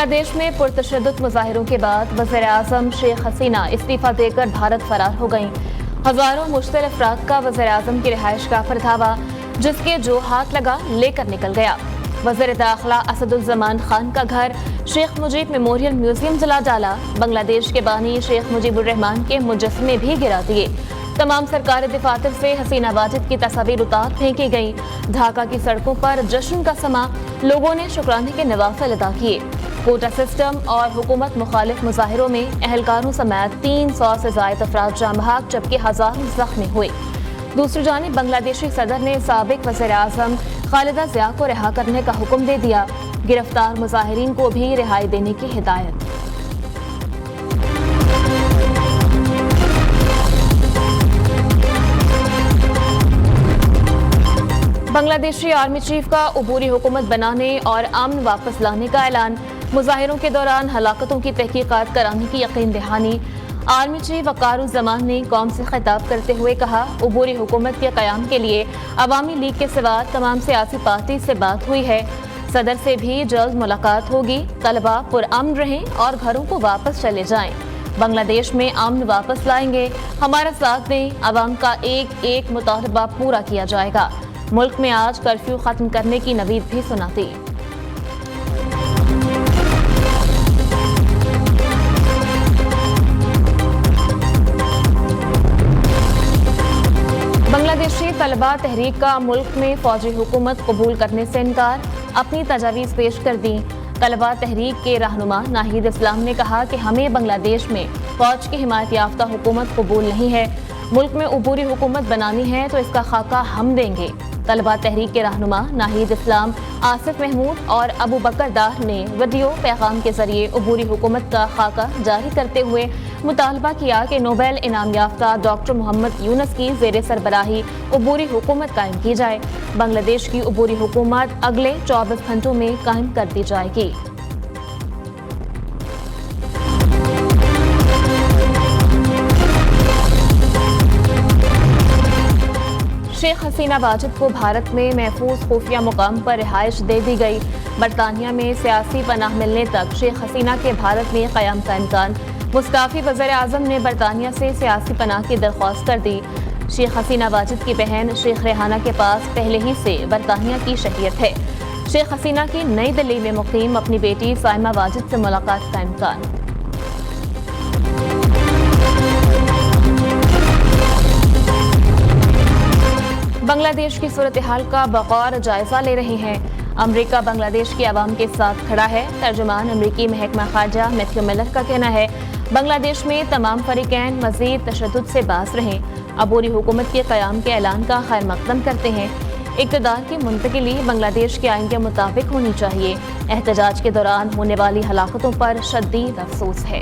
بنگلہ دیش میں پرتشدد مظاہروں کے بعد وزیر اعظم شیخ حسینہ استعفی دے کر بھارت فرار ہو گئیں۔ ہزاروں مشتعل افراد کا وزیر اعظم کی رہائش گاہ پر دھاوا، جس کے جو ہاتھ لگا لے کر نکل گیا۔ وزیر داخلہ اسد الزمان خان کا گھر شیخ مجیب میموریل میوزیم جلا ڈالا۔ بنگلہ دیش کے بانی شیخ مجیب الرحمان کے مجسمے بھی گرا دیے۔ تمام سرکاری دفاتر سے حسینہ واجد کی تصاویر اتار پھینکی گئیں۔ ڈھاکہ کی سڑکوں پر جشن کا سما، لوگوں نے شکرانے کے نوافل ادا کیے۔ کوٹا سسٹم اور حکومت مخالف مظاہروں میں اہلکاروں سمیت 300 سے زائد افراد جاں بحق، جبکہ ہزاروں زخمی ہوئے۔ دوسری جانب بنگلہ دیشی صدر نے سابق وزیر اعظم خالدہ ضیاء کو رہا کرنے کا حکم دے دیا۔ گرفتار مظاہرین کو بھی رہائی دینے کی ہدایت۔ بنگلہ دیشی آرمی چیف کا عبوری حکومت بنانے اور امن واپس لانے کا اعلان۔ مظاہروں کے دوران ہلاکتوں کی تحقیقات کرانے کی یقین دہانی۔ آرمی چیف وقار الزمان نے قوم سے خطاب کرتے ہوئے کہا، عبوری حکومت کے قیام کے لیے عوامی لیگ کے سوا تمام سیاسی پارٹی سے بات ہوئی ہے۔ صدر سے بھی جلد ملاقات ہوگی۔ طلباء پرامن رہیں اور گھروں کو واپس چلے جائیں۔ بنگلہ دیش میں امن واپس لائیں گے، ہمارا ساتھ دیں، عوام کا ایک ایک مطالبہ پورا کیا جائے گا۔ ملک میں آج کرفیو ختم کرنے کی نوید بھی سناتی۔ بنگلہ دیشی طلباء تحریک کا ملک میں فوجی حکومت قبول کرنے سے انکار، اپنی تجاویز پیش کر دیں۔ طلباء تحریک کے رہنما ناہید اسلام نے کہا کہ ہمیں بنگلہ دیش میں فوج کی حمایت یافتہ حکومت قبول نہیں ہے۔ ملک میں عبوری حکومت بنانی ہے تو اس کا خاکہ ہم دیں گے۔ طلباء تحریک کے رہنما ناہید اسلام، آصف محمود اور ابو بکر دار نے ویڈیو پیغام کے ذریعے عبوری حکومت کا خاکہ جاری کرتے ہوئے مطالبہ کیا کہ نوبل انعام یافتہ ڈاکٹر محمد یونس کی زیر سربراہی عبوری حکومت قائم کی جائے۔ بنگلہ دیش کی عبوری حکومت اگلے 24 گھنٹوں میں قائم کر دی جائے گی۔ شیخ حسینہ واجد کو بھارت میں محفوظ خفیہ مقام پر رہائش دے دی گئی۔ برطانیہ میں سیاسی پناہ ملنے تک شیخ حسینہ کے بھارت میں قیام کا امکان۔ مستعفی وزیر اعظم نے برطانیہ سے سیاسی پناہ کی درخواست کر دی۔ شیخ حسینہ واجد کی بہن شیخ ریحانہ کے پاس پہلے ہی سے برطانیہ کی شہریت ہے۔ شیخ حسینہ کی نئی دلی میں مقیم اپنی بیٹی سائمہ واجد سے ملاقات کا امکان۔ بنگلہ دیش کی صورتحال کا بغور جائزہ لے رہے ہیں۔ امریکہ بنگلہ دیش کی عوام کے ساتھ کھڑا ہے۔ ترجمان امریکی محکمہ خارجہ میتھیو ملر کا کہنا ہے، بنگلہ دیش میں تمام فریقین مزید تشدد سے باز رہیں، عبوری حکومت کے قیام کے اعلان کا خیر مقدم کرتے ہیں۔ اقتدار کی منتقلی بنگلہ دیش کے آئین کے مطابق ہونی چاہیے۔ احتجاج کے دوران ہونے والی ہلاکتوں پر شدید افسوس ہے۔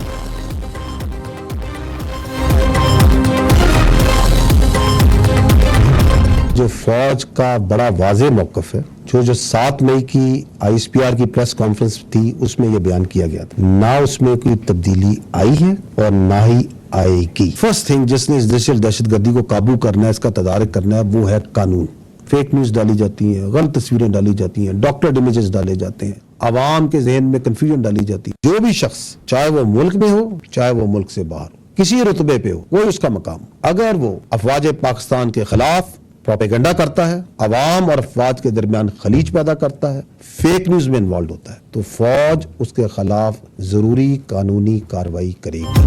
جو فوج کا بڑا واضح موقف ہے، جو 7 مئی کی ISPR کی پریس کانفرنس تھی، اس میں یہ بیان کیا گیا تھا، نہ اس میں کوئی تبدیلی آئی ہے اور نہ ہی آئے گی۔ فرسٹ تھنگ جس نے اس دہشت گردی کو قابو کرنا ہے، اس کا تدارک کرنا ہے، وہ ہے قانون۔ فیک نیوز ڈالی جاتی ہیں، غلط تصویریں ڈالی جاتی ہیں، ڈاکٹر امیجز ڈالے جاتے ہیں، عوام کے ذہن میں کنفیوژن ڈالی جاتی ہے۔ جو بھی شخص، چاہے وہ ملک میں ہو چاہے وہ ملک سے باہر ہو، کسی رتبے پہ ہو، کوئی اس کا مقام، اگر وہ افواج پاکستان کے خلاف پروپیگنڈا کرتا ہے، عوام اور افواج کے درمیان خلیج پیدا کرتا ہے، فیک نیوز میں انوالڈ ہوتا ہے، تو فوج اس کے خلاف ضروری قانونی کارروائی کرے گی۔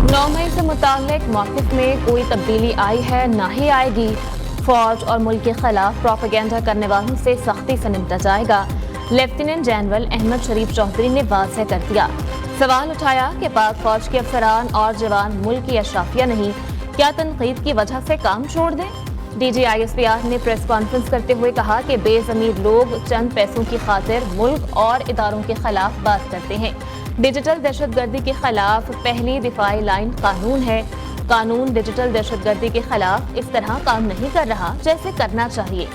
9 مئی سے متعلق موقف میں کوئی تبدیلی آئی ہے نہ ہی آئے گی۔ فوج اور ملک کے خلاف پروپیگنڈا کرنے والوں سے سختی سے نمٹا جائے گا، لیفٹیننٹ جنرل احمد شریف چودھری نے واضح کر دیا۔ سوال اٹھایا کہ پاک فوج کے افسران اور جوان ملک کی اشرافیہ نہیں، کیا تنقید کی وجہ سے کام چھوڑ دیں؟ DG ISPR نے پریس کانفرنس کرتے ہوئے کہا کہ بے ضمیر لوگ چند پیسوں کی خاطر ملک اور اداروں کے خلاف بات کرتے ہیں۔ ڈیجیٹل دہشت گردی کے خلاف پہلی دفاعی لائن قانون ہے۔ قانون ڈیجیٹل دہشت گردی کے خلاف اس طرح کام نہیں کر رہا جیسے کرنا چاہیے۔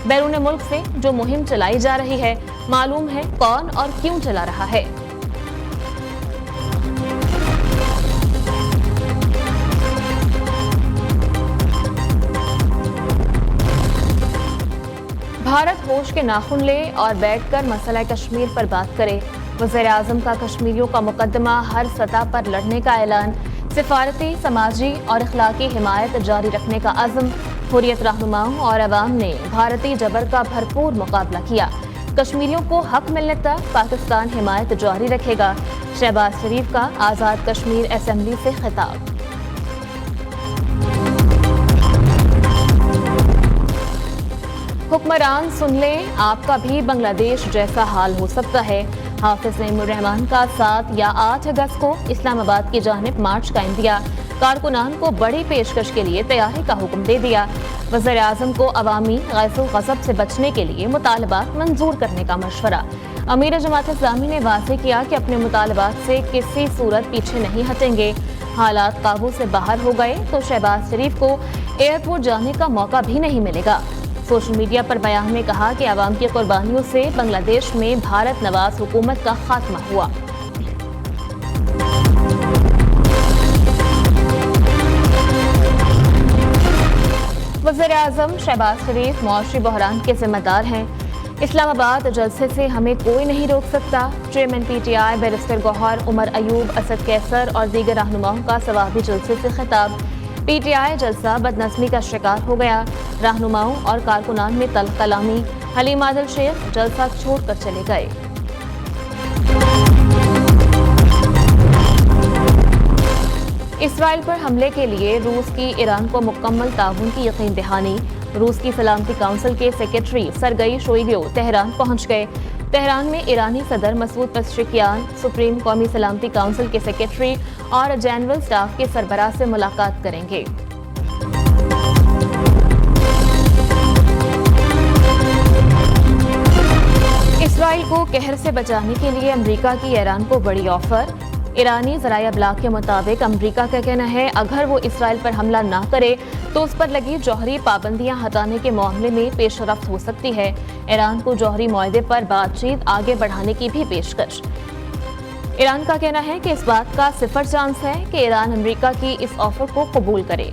بیرون ملک سے جو مہم چلائی جا رہی ہے، معلوم ہے کون اور کیوں چلا رہا ہے۔ بھارت ہوش کے ناخن لے اور بیٹھ کر مسئلہ کشمیر پر بات کرے۔ वज़ीर आज़म का कश्मीरियों का मुकदमा हर सतह पर लड़ने का ऐलान, सिफारती, समाजी और अखलाकी हिमायत जारी रखने का अज़्म। हुर्रियत रहनुमाओं और अवाम ने भारतीय जबर का भरपूर मुकाबला किया। कश्मीरियों को हक मिलने तक पाकिस्तान हिमायत जारी रखेगा। शहबाज शरीफ का आज़ाद कश्मीर असेंबली से खिताब। हुक्मरान सुन लें, आपका भी बांग्लादेश जैसा हाल हो सकता है। हाफिज नईमुर रहमान का 7 या 8 अगस्त को इस्लामाबाद की जानिब मार्च का इंदिया। कारकुनान को बड़ी पेशकश के लिए तैयारी का हुक्म दे दिया। वज़ीर आज़म को अवामी गैसो गज़ब से बचने के लिए मुतालबात मंजूर करने का मशवरा। अमीर जमात इस्लामी ने वाज़ेह किया कि अपने मुतालबात से किसी सूरत पीछे नहीं हटेंगे। हालात काबू से बाहर हो गए तो शहबाज शरीफ को एयरपोर्ट जाने का मौका भी नहीं मिलेगा। सोशल मीडिया पर बयान में कहा कि अवाम की कुर्बानियों से बांग्लादेश में भारत नवाज हुकूमत का खात्मा हुआ। वज़ीर आज़म शहबाज शरीफ मुआशी बहरान के जिम्मेदार हैं। इस्लामाबाद जलसे से हमें कोई नहीं रोक सकता। Chairman PTI barrister Gohar, Umar Ayub, Asad Qaiser और दीगर रहनुमाओं का सवाबी जलसे से खिताब। PTI जलसा बदनज़मी का शिकार हो गया। रहनुमाओं और कारकुनान में तल्ख कलामी। हलीम आदिल शेख जलसा छोड़कर चले गए। इसराइल पर हमले के लिए रूस की ईरान को मुकम्मल ताउन की यकीन दहानी। रूस की सलामती काउंसिल के सेक्रेटरी सरगई शोइगु तेहरान पहुंच गए। तेहरान में ईरानी सदर मसूद पेज़ेश्कियान, सुप्रीम कौमी सलामती काउंसिल के सेक्रेटरी और जनरल स्टाफ के सरबराह से मुलाकात करेंगे। इसराइल को कहर से बचाने के लिए अमेरिका की ईरान को बड़ी ऑफर। ईरानी ज़राए अबलाग के मुताबिक अमेरिका का कहना है अगर वो इसराइल पर हमला ना करे तो उस पर लगी जौहरी पाबंदियां हटाने के मामले में पेशरफ्त हो सकती है। ईरान को जौहरी मुआहदे पर बातचीत आगे बढ़ाने की भी पेशकश। ईरान का कहना है कि इस बात का 0 चांस है कि ईरान अमेरिका की इस ऑफर को कबूल करे।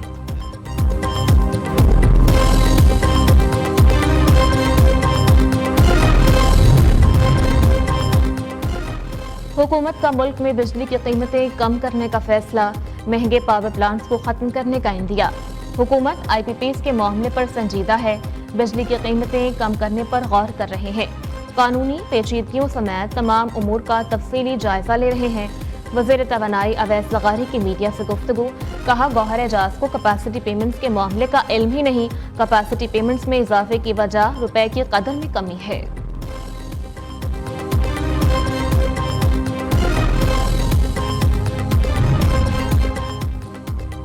हुकूमत का मुल्क में बिजली की कीमतें कम करने का फैसला। महंगे पावर प्लांट्स को खत्म करने का इंदिया। हुकूमत IPPs के मामले पर संजीदा है। बिजली की कीमतें कम करने पर गौर कर रहे हैं। कानूनी पेचीदगियों समेत तमाम उमूर का तफसीली जायजा ले रहे हैं। वज़ीर तवानाई अवैस लगारी की मीडिया से गुफ्तगू। कहा गौहर एजाज को कैपेसिटी पेमेंट्स के मामले का इल्म ही नहीं। कैपेसिटी पेमेंट्स में इजाफे की वजह रुपए की कदर में कमी है।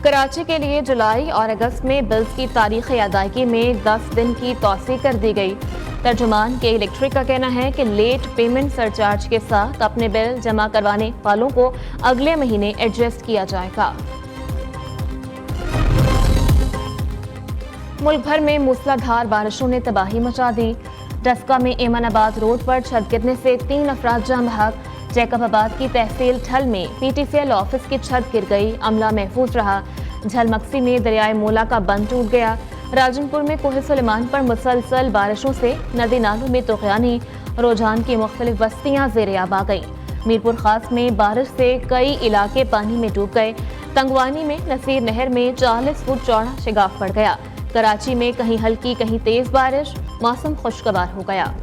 कराची के लिए जुलाई और अगस्त में बिल्स की तारीख़ी अदायगी में 10 दिन की तौसी कर दी गई। तर्जुमान के इलेक्ट्रिक का कहना है कि लेट पेमेंट सरचार्ज के साथ अपने बिल जमा करवाने वालों को अगले महीने एडजस्ट किया जाएगा। मुल्क भर में मूसलाधार बारिशों ने तबाही मचा दी। डस्का में एमनाबाद रोड पर छत गिरने से 3 अफराद जाँ बहक। जैकबाबाद की तहसील ठल में PTCL ऑफिस की छत गिर गई, अमला महफूज रहा। झलमक्सी में दरियाए मोला का बंद टूट गया। राजनपुर में कोहे सुलेमान पर मुसलसल बारिशों से नदी नालों में तुग़यानी। रोजान की मुख्तलिफ बस्तियां ज़ेर-ए-आब आ गईं। मीरपुर खास में बारिश से कई इलाके पानी में डूब गए। तंगवानी में नसीर नहर में 40 फुट चौड़ा शिगाफ पड़ गया। कराची में कहीं हल्की कहीं तेज बारिश, मौसम खुशगवार हो गया।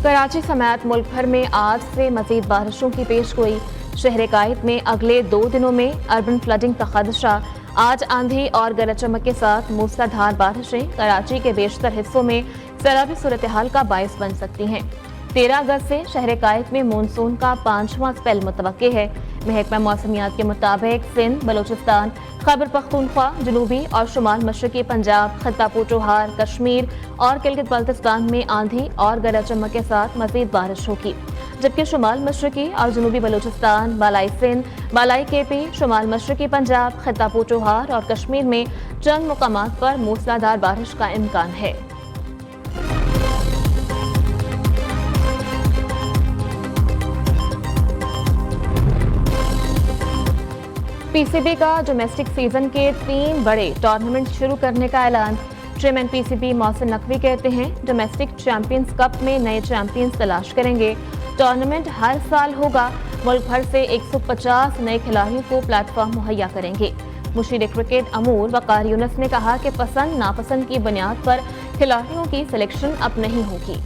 कराची समेत मुल्क भर में आज से मजीद बारिशों की पेशगोई। शहर कायद में अगले 2 दिनों में अर्बन फ्लडिंग का खदशा। आज आंधी और गरज चमक के साथ मूसलाधार बारिशें कराची के बेशतर हिस्सों में सैलाबी सूरत हाल का बायस बन सकती हैं। 13 अगस्त से शहर कायद में मानसून का 5वां स्पेल मुतवक्के है। महकमा मौसमियात के मुताबिक सिंध, बलोचिस्तान, खैबर पख्तूनख्वा, जनूबी और शुमाल मशरकी पंजाब, खित्ता पोठोहार, कश्मीर और गिलगित बल्तिस्तान में आंधी और गरज चमक के साथ मजीद बारिश होगी, जबकि शुमाल मशरकी और जनूबी बलोचिस्तान, बालाई सिंध, बालाई KP, शुमाल मशरकी पंजाब, खित्ता पोठोहार और कश्मीर में चंद मुकामात पर मूसलाधार बारिश का इम्कान है। पीसीबी का डोमेस्टिक सीजन के 3 बड़े टूर्नामेंट शुरू करने का ऐलान। चेयरमैन पीसीबी मोहसिन नकवी कहते हैं डोमेस्टिक चैंपियंस कप में नए चैंपियंस तलाश करेंगे। टूर्नामेंट हर साल होगा। मुल्क भर से 150 नए खिलाड़ियों को प्लेटफॉर्म मुहैया करेंगे। मुशीर क्रिकेट अमूर वकार यूनुस ने कहा कि पसंद नापसंद की बुनियाद पर खिलाड़ियों की सिलेक्शन अब नहीं होगी।